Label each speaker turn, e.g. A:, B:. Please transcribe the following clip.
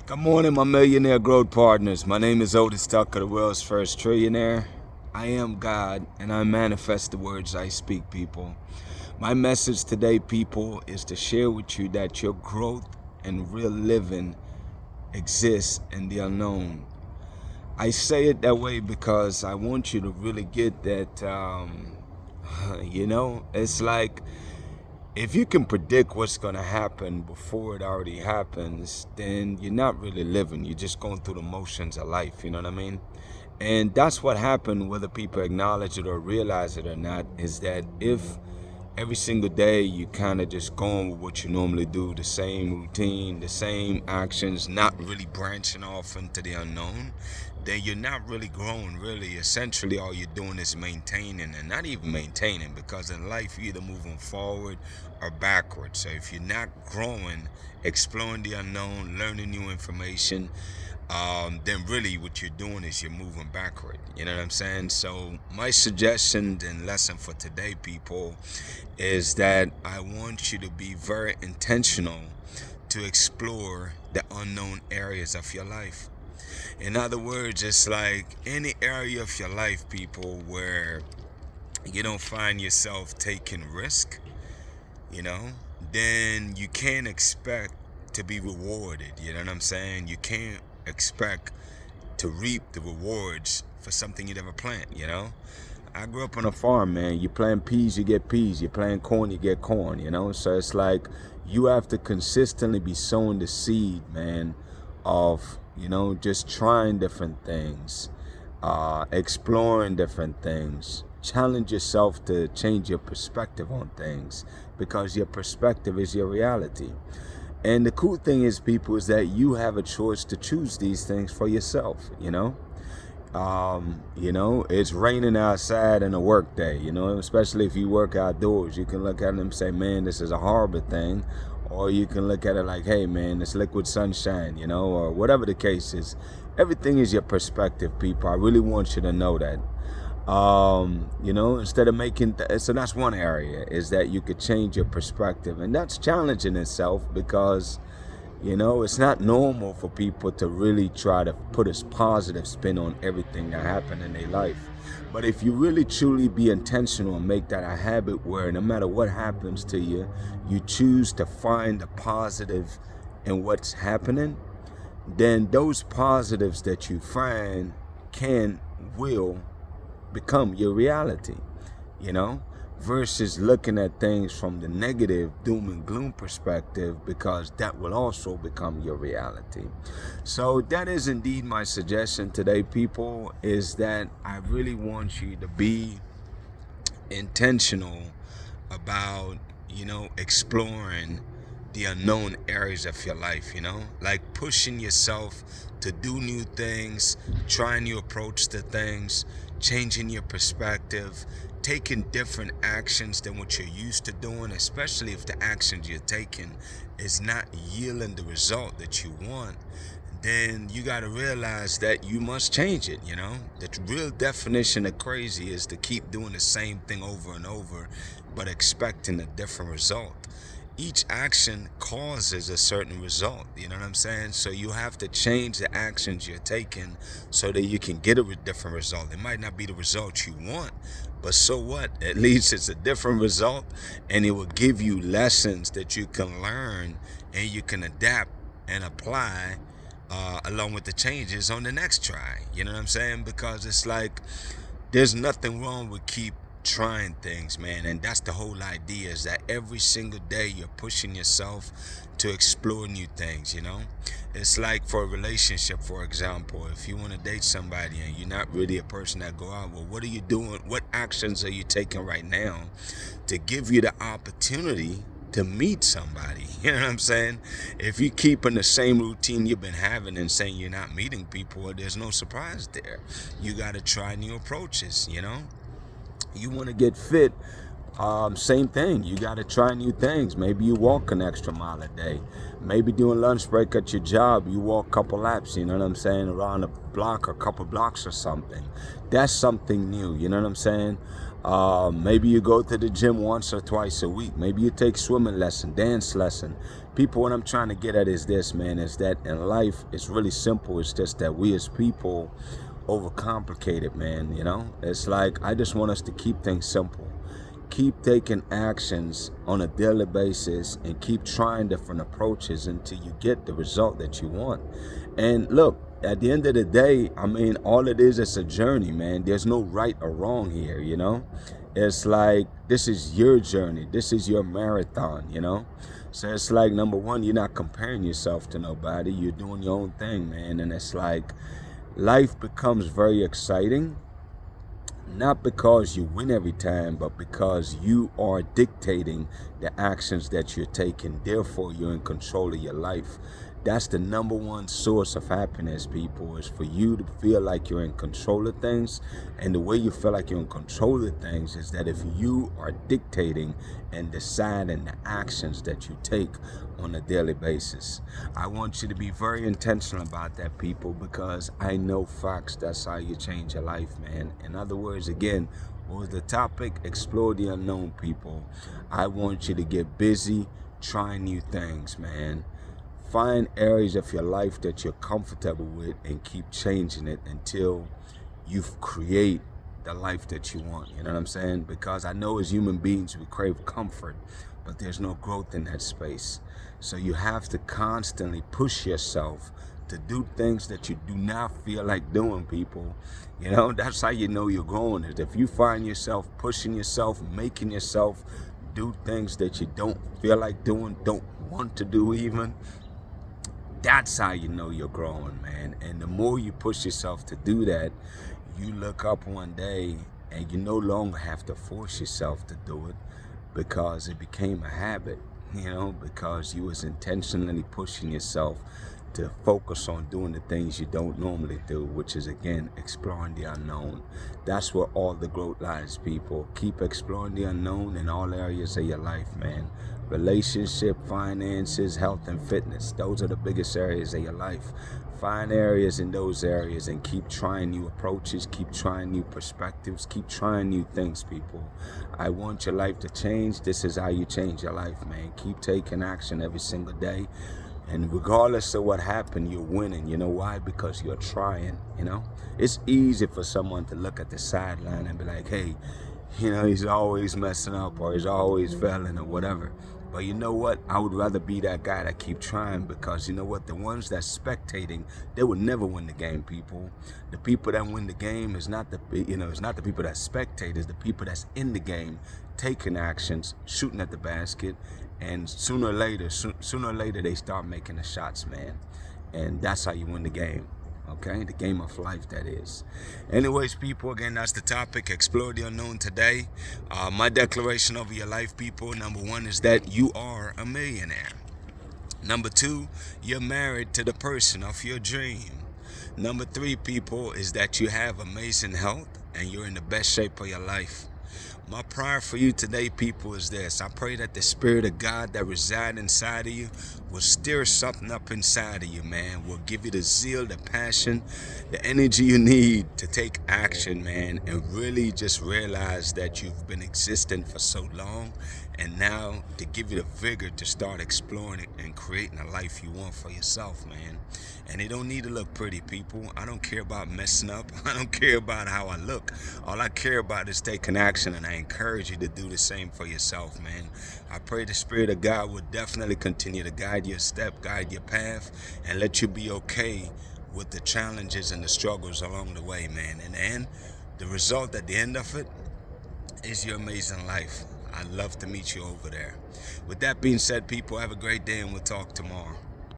A: Good morning, my millionaire growth partners. My name is Otis Tucker, the world's first trillionaire. I am God, and I manifest the words I speak, people. My message today, people, is to share with you that your growth and real living exists in the unknown. I say it that way because I want you to really get that, it's like if you can predict what's going to happen before it already happens, then you're not really living. You're just going through the motions of life, you know what I mean? And that's what happened, whether people acknowledge it or realize it or not, is that if every single day you kind of just going with what you normally do, the same routine, the same actions, not really branching off into the unknown, then you're not really growing. Really, essentially all you're doing is maintaining, and not even maintaining, because in life you're either moving forward or backwards. So if you're not growing, exploring the unknown, learning new information, then really what you're doing is you're moving backward. You know what I'm saying? So my suggestion and lesson for today, people, is that I want you to be very intentional to explore the unknown areas of your life. In other words, it's like any area of your life, people, where you don't find yourself taking risk, then you can't expect to be rewarded. You know what I'm saying? You can't expect to reap the rewards for something you never plant. I grew up on a farm, man. You plant peas, you get peas. You plant corn, you get corn. So it's like you have to consistently be sowing the seed, man, of just trying different things, exploring different things. Challenge yourself to change your perspective on things, because your perspective is your reality. And the cool thing is, people, is that you have a choice to choose these things for yourself. It's raining outside in a work day, especially if you work outdoors. You can look at it and say, man, this is a horrible thing. Or you can look at it like, hey, man, it's liquid sunshine, or whatever the case is. Everything is your perspective, people. I really want you to know that. Instead of so that's one area, is that you could change your perspective. And that's challenging itself, because it's not normal for people to really try to put a positive spin on everything that happened in their life. But if you really truly be intentional and make that a habit, where no matter what happens to you, you choose to find the positive in what's happening, then those positives that you find will become your reality, versus looking at things from the negative doom and gloom perspective, because that will also become your reality. So that is indeed my suggestion today, people, is that I really want you to be intentional about, exploring the unknown areas of your life, like pushing yourself to do new things, trying new approach to things, changing your perspective, taking different actions than what you're used to doing, especially if the actions you're taking is not yielding the result that you want. Then you got to realize that you must change it. The real definition of crazy is to keep doing the same thing over and over, but expecting a different result. Each action causes a certain result, you know what I'm saying? So you have to change the actions you're taking so that you can get a different result. It might not be the result you want, but so what? At least it's a different result, and it will give you lessons that you can learn and you can adapt and apply along with the changes on the next try. You know what I'm saying? Because it's like there's nothing wrong with keep trying things, man. And that's the whole idea, is that every single day you're pushing yourself to explore new things. It's like for a relationship, for example. If you want to date somebody and you're not really a person that go out, well, what are you doing? What actions are you taking right now to give you the opportunity to meet somebody? You know what I'm saying? If you keep in the same routine you've been having and saying you're not meeting people, there's no surprise there. You got to try new approaches. You want to get fit, same thing. You got to try new things. Maybe you walk an extra mile a day. Maybe during lunch break at your job, you walk a couple laps, around a block or a couple blocks or something. That's something new, you know what I'm saying? Maybe you go to the gym once or twice a week. Maybe you take swimming lesson, dance lesson. People, what I'm trying to get at is this, man, is that in life, it's really simple. It's just that we as people overcomplicate it, man, you know? It's like, I just want us to keep things simple. Keep taking actions on a daily basis and keep trying different approaches until you get the result that you want. And look, at the end of the day, I mean, all it is a journey, man. There's no right or wrong here, you know? It's like, this is your journey. This is your marathon, you know? So it's like, number one, you're not comparing yourself to nobody. You're doing your own thing, man. And it's like, life becomes very exciting. Not because you win every time, but because you are dictating the actions that you're taking. Therefore, you're in control of your life. That's the number one source of happiness, people, is for you to feel like you're in control of things. And the way you feel like you're in control of things is that if you are dictating and deciding the actions that you take on a daily basis. I want you to be very intentional about that, people, because I know facts, that's how you change your life, man. In other words, again, what was the topic? Explore the unknown, people. I want you to get busy trying new things, man. Find areas of your life that you're comfortable with and keep changing it until you create the life that you want. You know what I'm saying? Because I know as human beings, we crave comfort, but there's no growth in that space. So you have to constantly push yourself to do things that you do not feel like doing, people. You know, that's how you know you're growing. Is if you find yourself pushing yourself, making yourself do things that you don't feel like doing, don't want to do even. That's how you know you're growing, man. And the more you push yourself to do that, you look up one day and you no longer have to force yourself to do it because it became a habit, you know, because you was intentionally pushing yourself to focus on doing the things you don't normally do, which is, again, exploring the unknown. That's where all the growth lies, people. Keep exploring the unknown in all areas of your life, man. Relationship, finances, health, and fitness. Those are the biggest areas of your life. Find areas in those areas and keep trying new approaches, keep trying new perspectives, keep trying new things, people. I want your life to change. This is how you change your life, man. Keep taking action every single day. And regardless of what happened, you're winning. You know why? Because you're trying, you know? It's easy for someone to look at the sideline and be like, hey, you know, he's always messing up or he's always failing or whatever. But you know what? I would rather be that guy that keep trying, because you know what? The ones that's spectating, they will never win the game, people. The people that win the game is not the, it's not the people that spectate, it's the people that's in the game, taking actions, shooting at the basket, and sooner or later they start making the shots, man. And that's how you win the game. Okay, the game of life, that is. Anyways, people, again, that's the topic. Explore the unknown today. My declaration over your life, people. Number one is that you are a millionaire. Number two, you're married to the person of your dream. Number three, people, is that you have amazing health and you're in the best shape of your life. My prayer for you today, people, is this. I pray that the Spirit of God that resides inside of you will stir something up inside of you, man. Will give you the zeal, the passion, the energy you need to take action, man, and really just realize that you've been existing for so long, and now to give you the vigor to start exploring it and creating a life you want for yourself, man. And it don't need to look pretty, people. I don't care about messing up. I don't care about how I look. All I care about is taking action, and I encourage you to do the same for yourself, man. I pray the Spirit of God will definitely continue to guide your step, guide your path, and let you be okay with the challenges and the struggles along the way, man. And the result at the end of it is your amazing life. I'd love to meet you over there. With that being said, people, have a great day, and we'll talk tomorrow.